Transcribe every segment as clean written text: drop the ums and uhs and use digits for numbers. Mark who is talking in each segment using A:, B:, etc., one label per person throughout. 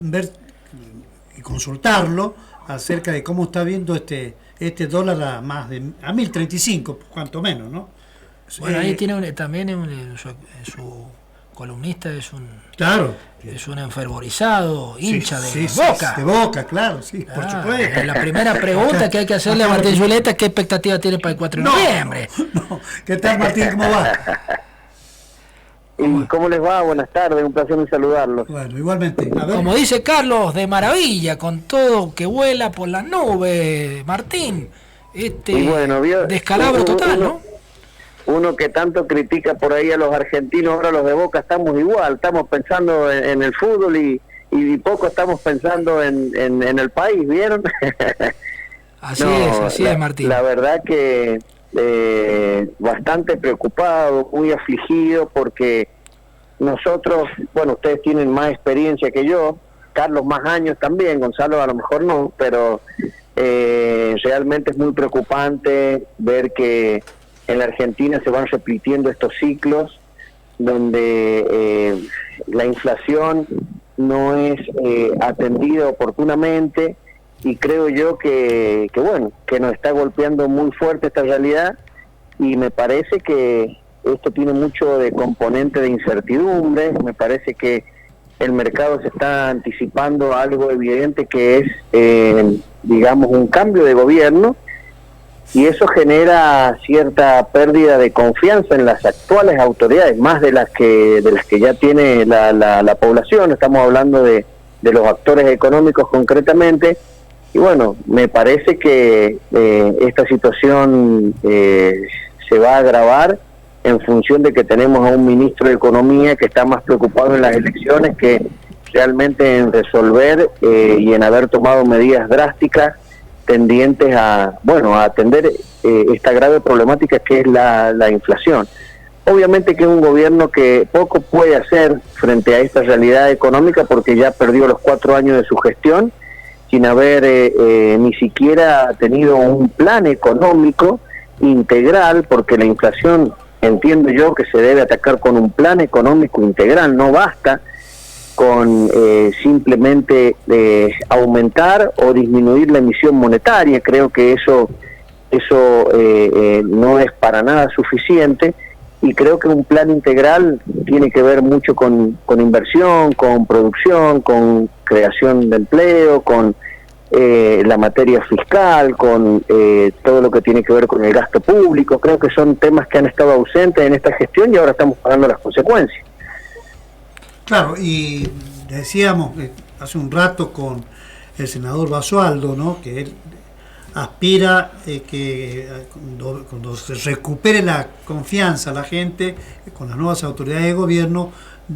A: ver y consultarlo acerca de cómo está viendo este dólar a 1035, cuanto menos, ¿no?
B: Bueno, ahí tiene su columnista
A: claro,
B: es un enfervorizado hincha
A: sí,
B: de Boca.
A: De Boca, claro, sí, por supuesto.
B: La primera pregunta que hay que hacerle a Martín Zuleta es qué expectativa tiene para el 4 de noviembre.
A: No. ¿Qué tal, Martín? ¿Cómo va?
C: ¿Y cómo les va? Buenas tardes, un placer en saludarlos.
A: Bueno, igualmente. A ver.
B: Como dice Carlos, de maravilla, con todo que vuela por las nubes, Martín.
C: Y bueno,
B: descalabro total, ¿no?
C: Uno que tanto critica por ahí a los argentinos, ahora los de Boca estamos igual, estamos pensando en el fútbol y poco estamos pensando en el país, ¿vieron?
B: Así es, Martín.
C: La verdad que bastante preocupado, muy afligido, porque nosotros, bueno, ustedes tienen más experiencia que yo, Carlos más años también, Gonzalo a lo mejor no, pero realmente es muy preocupante ver que en la Argentina se van repitiendo estos ciclos donde la inflación no es atendida oportunamente, y creo yo que nos está golpeando muy fuerte esta realidad, y me parece que esto tiene mucho de componente de incertidumbre. Me parece que el mercado se está anticipando a algo evidente que es, digamos, un cambio de gobierno, y eso genera cierta pérdida de confianza en las actuales autoridades, más de las que ya tiene la población. Estamos hablando de los actores económicos concretamente, y bueno, me parece que esta situación se va a agravar en función de que tenemos a un ministro de Economía que está más preocupado en las elecciones que realmente en resolver y en haber tomado medidas drásticas tendientes a atender esta grave problemática que es la inflación. Obviamente que es un gobierno que poco puede hacer frente a esta realidad económica, porque ya perdió los 4 años de su gestión sin haber ni siquiera tenido un plan económico integral, porque la inflación, entiendo yo, que se debe atacar con un plan económico integral. No basta con simplemente aumentar o disminuir la emisión monetaria. Creo que eso no es para nada suficiente, y creo que un plan integral tiene que ver mucho con inversión, con producción, con creación de empleo, con la materia fiscal, con todo lo que tiene que ver con el gasto público. Creo que son temas que han estado ausentes en esta gestión y ahora estamos pagando las consecuencias.
A: Claro, y decíamos hace un rato con el senador Basualdo, ¿no?, que él aspira que cuando se recupere la confianza la gente con las nuevas autoridades de gobierno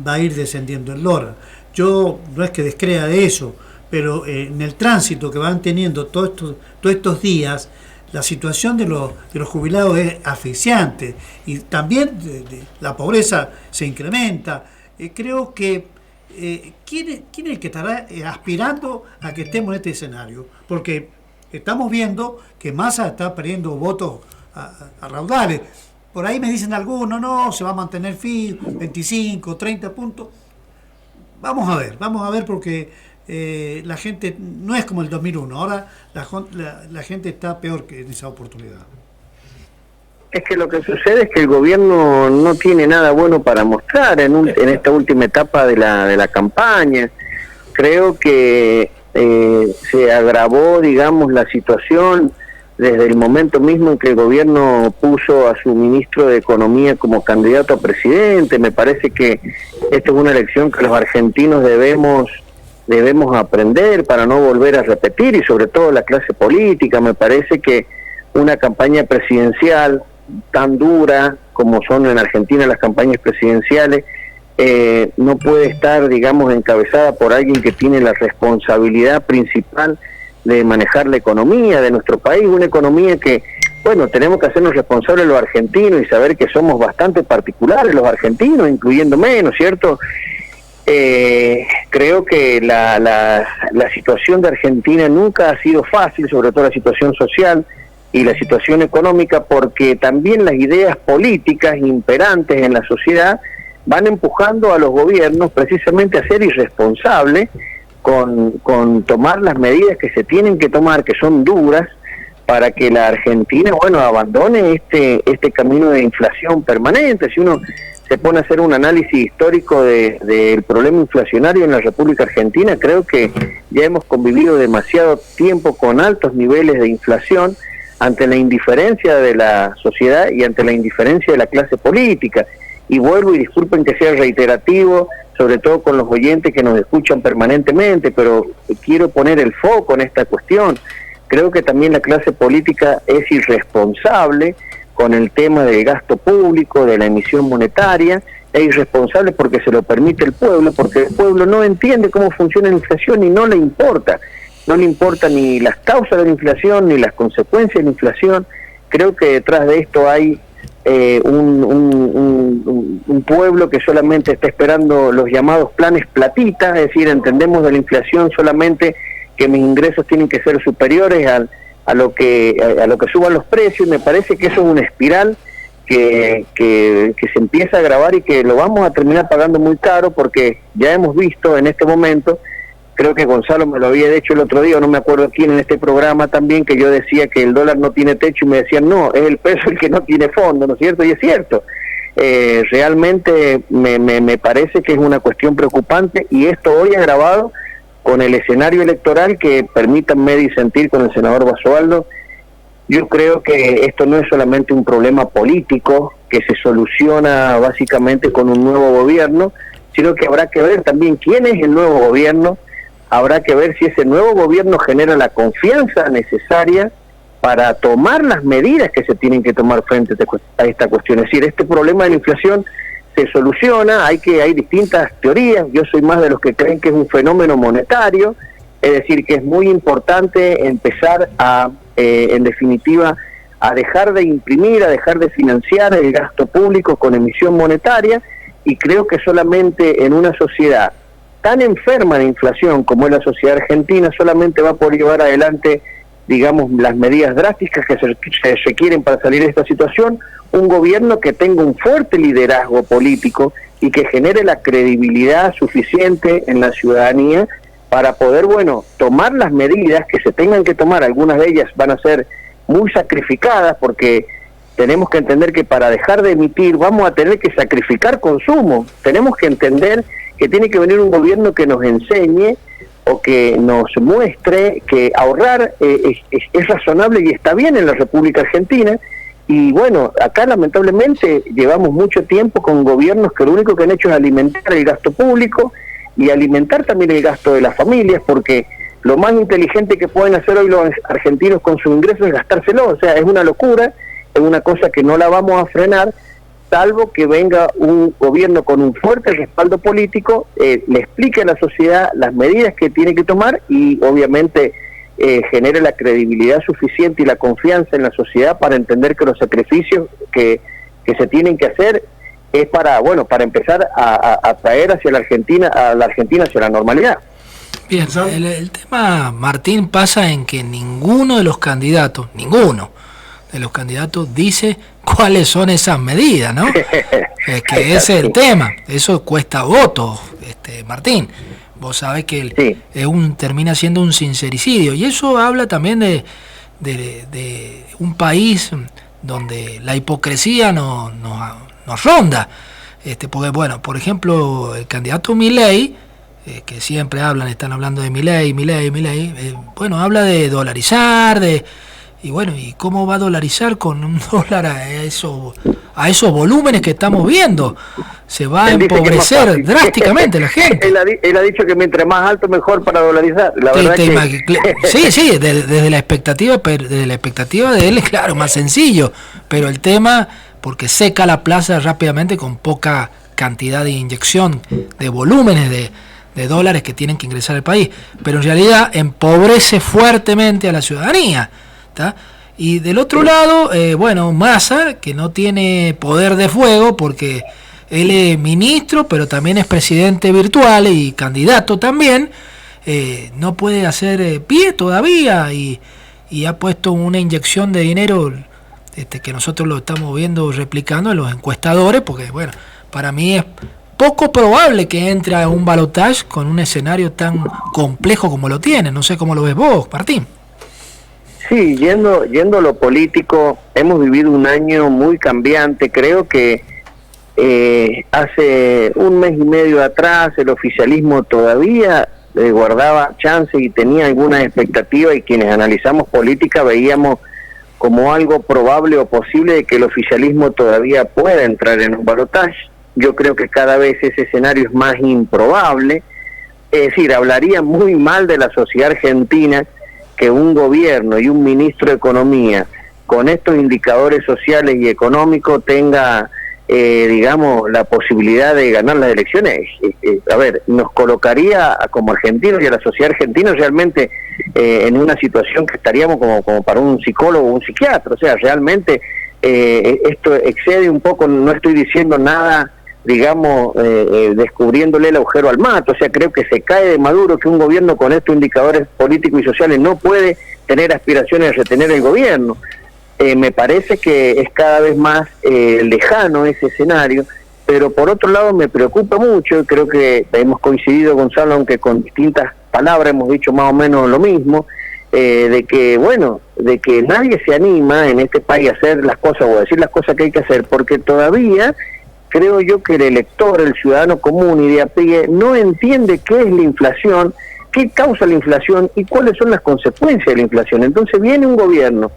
A: va a ir descendiendo el dólar. Yo no es que descrea de eso, pero en el tránsito que van teniendo todos estos días, la situación de los jubilados es asfixiante, y también la pobreza se incrementa. Creo que ¿quién es el que estará aspirando a que estemos en este escenario? Porque estamos viendo que Massa está perdiendo votos a raudales. Por ahí me dicen algunos, no, se va a mantener fijo, 25, 30 puntos. Vamos a ver, porque la gente no es como el 2001. Ahora la gente está peor que en esa oportunidad.
C: Es que lo que sucede es que el gobierno no tiene nada bueno para mostrar en esta última etapa de la campaña. Creo que se agravó, digamos, la situación desde el momento mismo en que el gobierno puso a su ministro de Economía como candidato a presidente. Me parece que esta es una elección que los argentinos debemos aprender para no volver a repetir, y sobre todo la clase política. Me parece que una campaña presidencial tan dura como son en Argentina las campañas presidenciales no puede estar, digamos, encabezada por alguien que tiene la responsabilidad principal de manejar la economía de nuestro país, una economía que, bueno, tenemos que hacernos responsables los argentinos y saber que somos bastante particulares los argentinos, incluyéndome, ¿no es cierto? Creo que la situación de Argentina nunca ha sido fácil, sobre todo la situación social y la situación económica, porque también las ideas políticas imperantes en la sociedad van empujando a los gobiernos precisamente a ser irresponsables con tomar las medidas que se tienen que tomar, que son duras, para que la Argentina, bueno, abandone este camino de inflación permanente. Si uno se pone a hacer un análisis histórico del problema inflacionario en la República Argentina, creo que ya hemos convivido demasiado tiempo con altos niveles de inflación ante la indiferencia de la sociedad y ante la indiferencia de la clase política. Y vuelvo, y disculpen que sea reiterativo, sobre todo con los oyentes que nos escuchan permanentemente, pero quiero poner el foco en esta cuestión. Creo que también la clase política es irresponsable con el tema del gasto público, de la emisión monetaria, es irresponsable porque se lo permite el pueblo, porque el pueblo no entiende cómo funciona la inflación y no le importa ni las causas de la inflación, ni las consecuencias de la inflación. Creo que detrás de esto hay un pueblo que solamente está esperando los llamados planes platita, es decir, entendemos de la inflación solamente que mis ingresos tienen que ser superiores a lo que suban los precios. Me parece que eso es una espiral que se empieza a agravar y que lo vamos a terminar pagando muy caro, porque ya hemos visto en este momento, creo que Gonzalo me lo había dicho el otro día, no me acuerdo quién en este programa también, que yo decía que el dólar no tiene techo y me decían no, es el peso el que no tiene fondo, ¿no es cierto? Y es cierto. Realmente me parece que es una cuestión preocupante, y esto hoy agravado con el escenario electoral que, permítanme disentir con el senador Basualdo. Yo creo que esto no es solamente un problema político que se soluciona básicamente con un nuevo gobierno, sino que habrá que ver también quién es el nuevo gobierno, habrá que ver si ese nuevo gobierno genera la confianza necesaria para tomar las medidas que se tienen que tomar frente a esta cuestión. Es decir, este problema de la inflación se soluciona, hay distintas teorías. Yo soy más de los que creen que es un fenómeno monetario, es decir, que es muy importante empezar en definitiva, a dejar de imprimir, a dejar de financiar el gasto público con emisión monetaria, y creo que solamente en una sociedad tan enferma de inflación como es la sociedad argentina, solamente va a poder llevar adelante, digamos, las medidas drásticas que se requieren para salir de esta situación, un gobierno que tenga un fuerte liderazgo político y que genere la credibilidad suficiente en la ciudadanía para poder, bueno, tomar las medidas que se tengan que tomar. Algunas de ellas van a ser muy sacrificadas, porque tenemos que entender que para dejar de emitir vamos a tener que sacrificar consumo. Tenemos que entender que tiene que venir un gobierno que nos enseñe o que nos muestre que ahorrar es razonable y está bien en la República Argentina. Y bueno, acá lamentablemente llevamos mucho tiempo con gobiernos que lo único que han hecho es alimentar el gasto público y alimentar también el gasto de las familias, porque lo más inteligente que pueden hacer hoy los argentinos con sus ingresos es gastárselo. O sea, es una locura, es una cosa que no la vamos a frenar, salvo que venga un gobierno con un fuerte respaldo político, le explique a la sociedad las medidas que tiene que tomar y obviamente genere la credibilidad suficiente y la confianza en la sociedad para entender que los sacrificios que se tienen que hacer es para empezar a traer a la Argentina hacia la normalidad.
B: Bien, el tema, Martín, pasa en que ninguno de los candidatos dice cuáles son esas medidas, ¿no? Es que ese es el tema, eso cuesta votos, Martín. Vos sabés que
C: sí,
B: termina siendo un sincericidio, y eso habla también de un país donde la hipocresía nos ronda. Porque, bueno, por ejemplo, el candidato Milei, que siempre están hablando de Milei, bueno, habla de dolarizar, y bueno, ¿y cómo va a dolarizar con un dólar a esos volúmenes que estamos viendo? Se va a empobrecer drásticamente la gente.
C: Él ha dicho que mientras más alto mejor para dolarizar. La verdad
B: sí, desde la expectativa de él es claro, más sencillo, pero el tema, porque seca la plaza rápidamente con poca cantidad de inyección de volúmenes de dólares que tienen que ingresar al país, pero en realidad empobrece fuertemente a la ciudadanía, ¿tá? Y del otro lado, Massa, que no tiene poder de fuego porque él es ministro, pero también es presidente virtual y candidato también, no puede hacer pie todavía y ha puesto una inyección de dinero que nosotros lo estamos viendo replicando en los encuestadores, porque bueno, para mí es poco probable que entre a un balotaje con un escenario tan complejo como lo tiene. No sé cómo lo ves vos, Martín.
C: Sí, yendo a lo político, hemos vivido un año muy cambiante. Creo que hace un mes y medio atrás el oficialismo todavía guardaba chances y tenía alguna expectativa, y quienes analizamos política veíamos como algo probable o posible de que el oficialismo todavía pueda entrar en un balotaje. Yo creo que cada vez ese escenario es más improbable. Es decir, hablaría muy mal de la sociedad argentina que un gobierno y un ministro de Economía con estos indicadores sociales y económicos tenga, digamos, la posibilidad de ganar las elecciones. A ver, nos colocaría como argentinos y a la sociedad argentina realmente en una situación que estaríamos como para un psicólogo o un psiquiatra. O sea, realmente esto excede un poco, no estoy diciendo nada, digamos, descubriéndole el agujero al mato. O sea, creo que se cae de maduro que un gobierno con estos indicadores políticos y sociales no puede tener aspiraciones de retener el gobierno. Me parece que es cada vez más lejano ese escenario, pero por otro lado me preocupa mucho, y creo que hemos coincidido, Gonzalo, aunque con distintas palabras hemos dicho más o menos lo mismo, de que nadie se anima en este país a hacer las cosas o a decir las cosas que hay que hacer, porque todavía creo yo que el elector, el ciudadano común y de a pie, no entiende qué es la inflación, qué causa la inflación y cuáles son las consecuencias de la inflación. Entonces viene un gobierno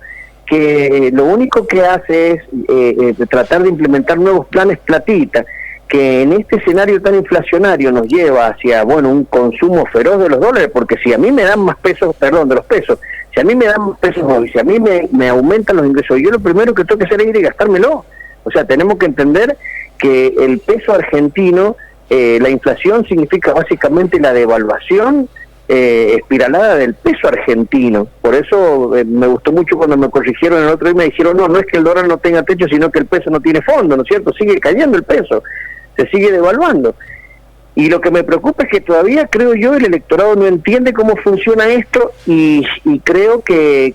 C: que lo único que hace es tratar de implementar nuevos planes platita, que en este escenario tan inflacionario nos lleva hacia, un consumo feroz de los dólares, porque si a mí me dan más pesos, de los pesos, si a mí me dan más pesos hoy, si a mí me aumentan los ingresos, yo lo primero que tengo que hacer es ir y gastármelo. O sea, tenemos que entender que el peso argentino, la inflación significa básicamente la devaluación espiralada del peso argentino. Por eso me gustó mucho cuando me corrigieron el otro día y me dijeron, no es que el dólar no tenga techo, sino que el peso no tiene fondo, ¿no es cierto? Sigue cayendo el peso, se sigue devaluando. Y lo que me preocupa es que todavía, creo yo, el electorado no entiende cómo funciona esto, y creo que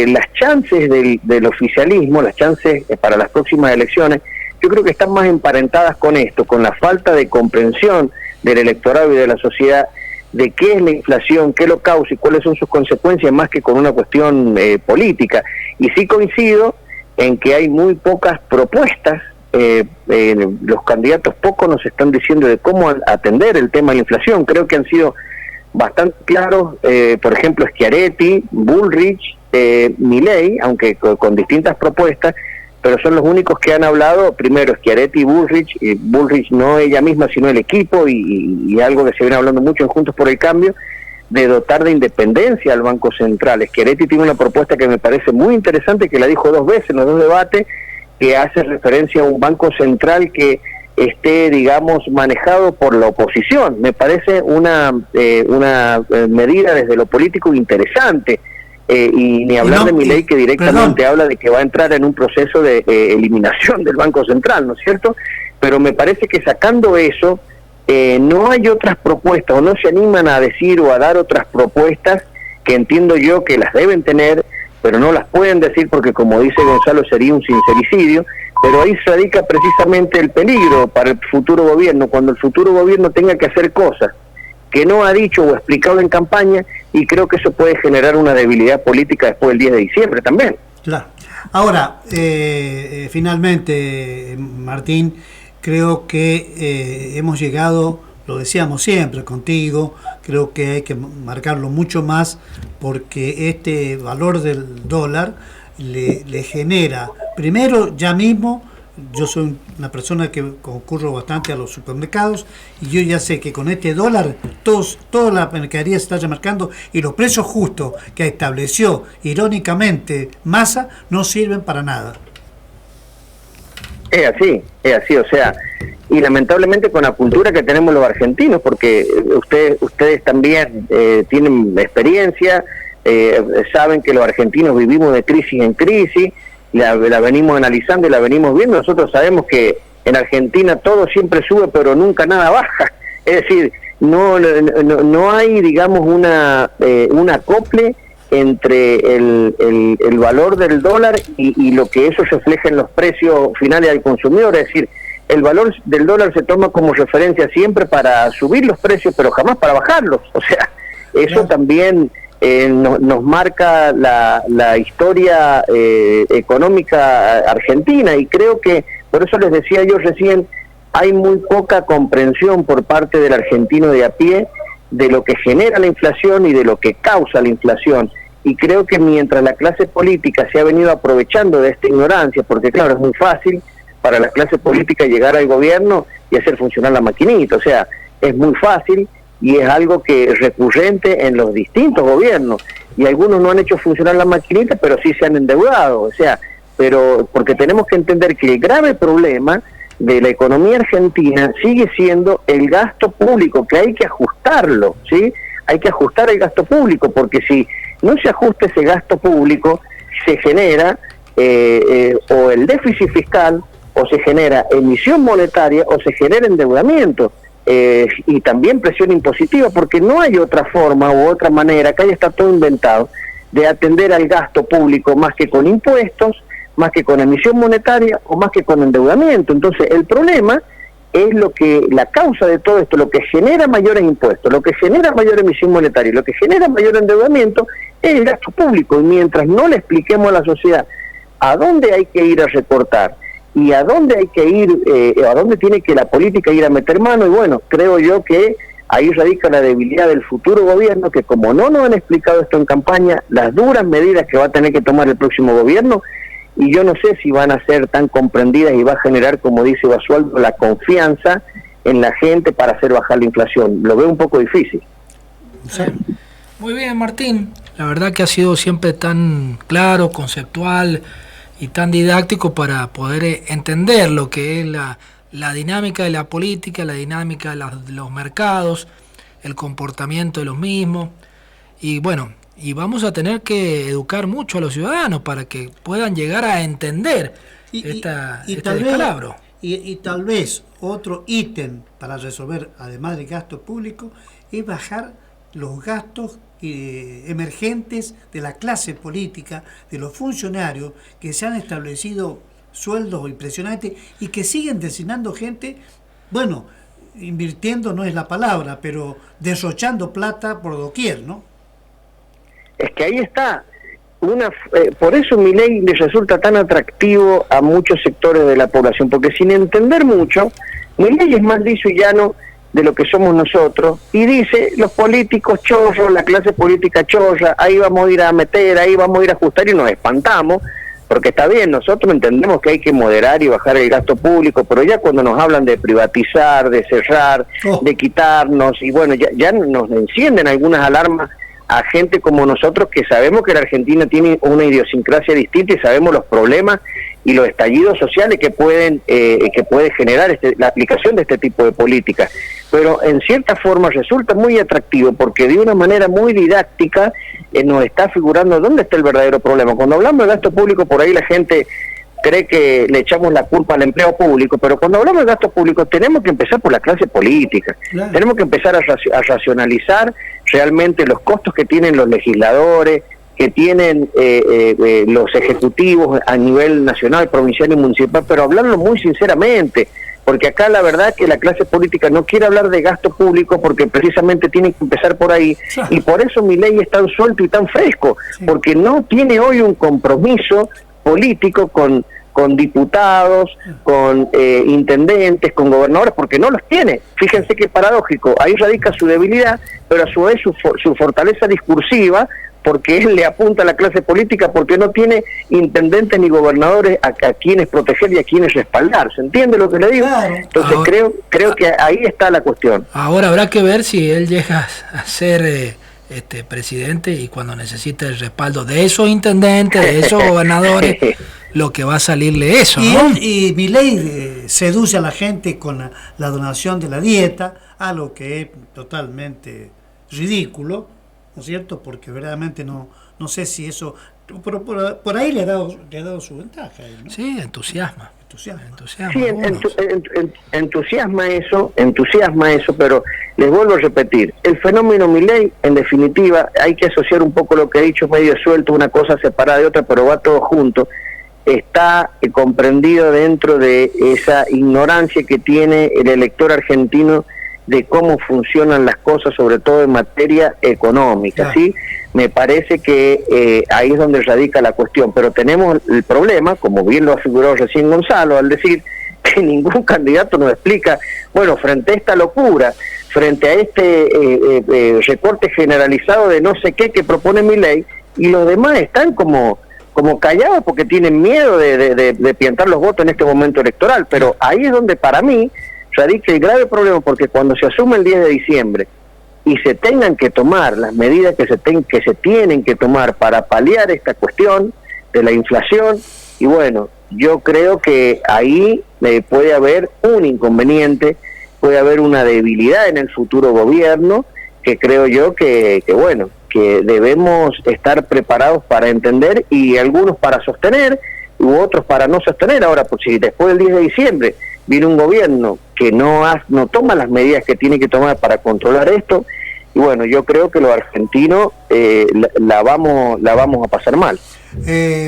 C: las chances del oficialismo, las chances para las próximas elecciones, yo creo que están más emparentadas con esto, con la falta de comprensión del electorado y de la sociedad de qué es la inflación, qué lo causa y cuáles son sus consecuencias, más que con una cuestión política. Y sí coincido en que hay muy pocas propuestas, los candidatos poco nos están diciendo de cómo atender el tema de la inflación. Creo que han sido bastante claros, por ejemplo, Schiaretti, Bullrich, Milei, aunque con distintas propuestas, pero son los únicos que han hablado, primero Schiaretti y Bullrich no ella misma, sino el equipo, y algo que se viene hablando mucho en Juntos por el Cambio, de dotar de independencia al Banco Central. Schiaretti tiene una propuesta que me parece muy interesante, que la dijo 2 veces en los 2 debates, que hace referencia a un Banco Central que esté, digamos, manejado por la oposición. Me parece una medida desde lo político interesante. Y ni hablar de Milei, que directamente habla de que va a entrar en un proceso de eliminación del Banco Central, ¿no es cierto? Pero me parece que sacando eso, no hay otras propuestas, o no se animan a decir o a dar otras propuestas que entiendo yo que las deben tener, pero no las pueden decir porque, como dice Gonzalo, sería un sincericidio. Pero ahí radica precisamente el peligro para el futuro gobierno, cuando el futuro gobierno tenga que hacer cosas que no ha dicho o explicado en campaña, y creo que eso puede generar una debilidad política después del 10 de diciembre también.
A: Claro. Ahora, finalmente, Martín, creo que hemos llegado, lo decíamos siempre contigo, creo que hay que marcarlo mucho más, porque este valor del dólar le genera, primero, ya mismo, yo soy una persona que concurro bastante a los supermercados, y yo ya sé que con este dólar toda la mercadería se está remarcando, y los precios justos que estableció irónicamente Massa no sirven para nada.
C: Es así, o sea, y lamentablemente con la cultura que tenemos los argentinos, porque ustedes también tienen experiencia, saben que los argentinos vivimos de crisis en crisis, la venimos analizando y la venimos viendo. Nosotros sabemos que en Argentina todo siempre sube, pero nunca nada baja. Es decir, no hay, digamos, un acople entre el valor del dólar y lo que eso refleja en los precios finales al consumidor. Es decir, el valor del dólar se toma como referencia siempre para subir los precios, pero jamás para bajarlos. O sea, eso también nos marca la historia económica argentina, y creo que, por eso les decía yo recién, hay muy poca comprensión por parte del argentino de a pie de lo que genera la inflación y de lo que causa la inflación. Y creo que mientras la clase política se ha venido aprovechando de esta ignorancia, porque claro, es muy fácil para la clase política llegar al gobierno y hacer funcionar la maquinita, o sea, es muy fácil y es algo que es recurrente en los distintos gobiernos, y algunos no han hecho funcionar la maquinita, pero sí se han endeudado, o sea, pero porque tenemos que entender que el grave problema de la economía argentina sigue siendo el gasto público, que hay que ajustarlo, ¿sí? Hay que ajustar el gasto público, porque si no se ajusta ese gasto público, se genera o el déficit fiscal, o se genera emisión monetaria, o se genera endeudamiento, y también presión impositiva, porque no hay otra forma u otra manera, acá ya está todo inventado, de atender al gasto público más que con impuestos, más que con emisión monetaria o más que con endeudamiento. Entonces el problema es la causa de todo esto, lo que genera mayores impuestos, lo que genera mayor emisión monetaria, lo que genera mayor endeudamiento es el gasto público, y mientras no le expliquemos a la sociedad a dónde hay que ir a recortar y a dónde hay que ir, a dónde tiene que la política ir a meter mano, y bueno, creo yo que ahí radica la debilidad del futuro gobierno, que como no nos han explicado esto en campaña, las duras medidas que va a tener que tomar el próximo gobierno, y yo no sé si van a ser tan comprendidas y va a generar, como dice Basualdo, la confianza en la gente para hacer bajar la inflación. Lo veo un poco difícil.
B: Sí. Muy bien, Martín. La verdad que ha sido siempre tan claro, conceptual y tan didáctico para poder entender lo que es la dinámica de la política, la dinámica de los mercados, el comportamiento de los mismos. Y bueno, y vamos a tener que educar mucho a los ciudadanos para que puedan llegar a entender este descalabro.
A: Y tal vez otro ítem para resolver, además del gasto público, es bajar los gastos emergentes de la clase política, de los funcionarios que se han establecido sueldos impresionantes y que siguen designando gente, bueno, invirtiendo no es la palabra, pero derrochando plata por doquier, ¿no?
C: Es que ahí está, por eso Milei les resulta tan atractivo a muchos sectores de la población, porque sin entender mucho, Milei es más liso y llano de lo que somos nosotros, y dice, los políticos chorros, la clase política chorra, ahí vamos a ir a meter, ahí vamos a ir a ajustar, y nos espantamos, porque está bien, nosotros entendemos que hay que moderar y bajar el gasto público, pero ya cuando nos hablan de privatizar, de cerrar, de quitarnos, y bueno, ya nos encienden algunas alarmas a gente como nosotros, que sabemos que la Argentina tiene una idiosincrasia distinta y sabemos los problemas y los estallidos sociales que puede generar la aplicación de este tipo de políticas. Pero en cierta forma resulta muy atractivo, porque de una manera muy didáctica nos está figurando dónde está el verdadero problema. Cuando hablamos de gasto público, por ahí la gente cree que le echamos la culpa al empleo público, pero cuando hablamos de gasto público tenemos que empezar por la clase política. Claro. Tenemos que empezar a racionalizar realmente los costos que tienen los legisladores, que tienen los ejecutivos a nivel nacional, provincial y municipal, pero hablarlo muy sinceramente, porque acá la verdad es que la clase política no quiere hablar de gasto público, porque precisamente tiene que empezar por ahí, y por eso Milei es tan suelto y tan fresco, porque no tiene hoy un compromiso político con diputados, con intendentes, con gobernadores, porque no los tiene. Fíjense qué paradójico, ahí radica su debilidad, pero a su vez su fortaleza discursiva, porque él le apunta a la clase política, porque no tiene intendentes ni gobernadores a quienes proteger y a quienes respaldar. ¿Se entiende lo que le digo? Claro. Entonces ahora, creo que ahí está la cuestión.
B: Ahora habrá que ver si él llega a ser presidente, y cuando necesite el respaldo de esos intendentes, de esos gobernadores, lo que va a salirle eso, ¿no?
A: Y Milei seduce a la gente con la donación de la dieta, algo que es totalmente ridículo, ¿no es cierto? Porque verdaderamente no sé si eso, pero por ahí le ha dado su ventaja, ¿no?
B: Sí, entusiasma.
C: Sí, entusiasma eso, pero les vuelvo a repetir, el fenómeno Milei, en definitiva, hay que asociar un poco lo que he dicho medio suelto, una cosa separada de otra, pero va todo junto. está comprendido dentro de esa ignorancia que tiene el elector argentino de cómo funcionan las cosas, sobre todo en materia económica, ¿sí? Me parece que ahí es donde radica la cuestión, pero tenemos el problema, como bien lo aseguró recién Gonzalo, al decir que ningún candidato nos explica, bueno, frente a esta locura, frente a este recorte generalizado de no sé qué que propone Milei, y los demás están como callados porque tienen miedo de piantar los votos en este momento electoral, pero ahí es donde para mí radica el grave problema, porque cuando se asume el 10 de diciembre y se tengan que tomar las medidas que se tienen que tomar para paliar esta cuestión de la inflación, y bueno, yo creo que ahí puede haber un inconveniente, puede haber una debilidad en el futuro gobierno, que creo yo que bueno, que debemos estar preparados para entender, y algunos para sostener, u otros para no sostener. Ahora, pues si después del 10 de diciembre viene un gobierno que no toma las medidas que tiene que tomar para controlar esto, y bueno, yo creo que los argentinos la vamos a pasar mal.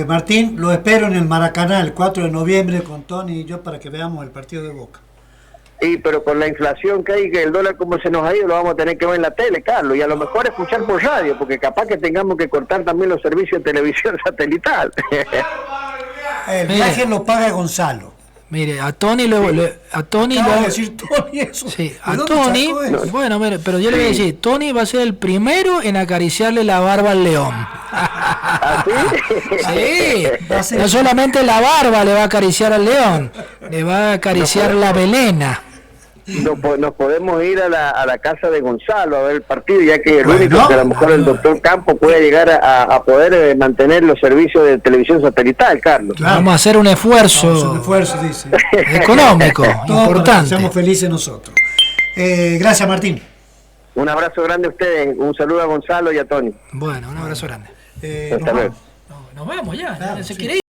A: Martín, lo espero en el Maracaná el 4 de noviembre con Tony y yo para que veamos el partido de Boca.
C: Sí, pero con la inflación que hay, que el dólar como se nos ha ido, lo vamos a tener que ver en la tele, Carlos, y a lo mejor escuchar por radio, porque capaz que tengamos que cortar también los servicios de televisión satelital.
A: El viaje lo paga Gonzalo.
B: Mire, a Tony lo
A: Acaba de decir Tony eso.
B: Sí, a Tony, bueno, mire, pero yo le voy a decir, Tony va a ser el primero en acariciarle la barba al león.
C: ¿Ah,
B: sí? Sí, no solamente la barba le va a acariciar al león, le va a acariciar la melena.
C: Nos podemos ir a la casa de Gonzalo a ver el partido, ya que el único que a lo mejor el doctor Campo puede llegar a poder mantener los servicios de televisión satelital, Carlos.
B: Claro. Vamos a hacer un esfuerzo,
A: dice.
B: Económico, importante.
A: Seamos felices nosotros. Gracias, Martín.
C: Un abrazo grande a ustedes, un saludo a Gonzalo y a Tony.
B: Bueno, un abrazo grande.
C: Hasta luego.
B: Nos vamos ya,
A: claro,
B: se
A: sí.
B: quiere ir.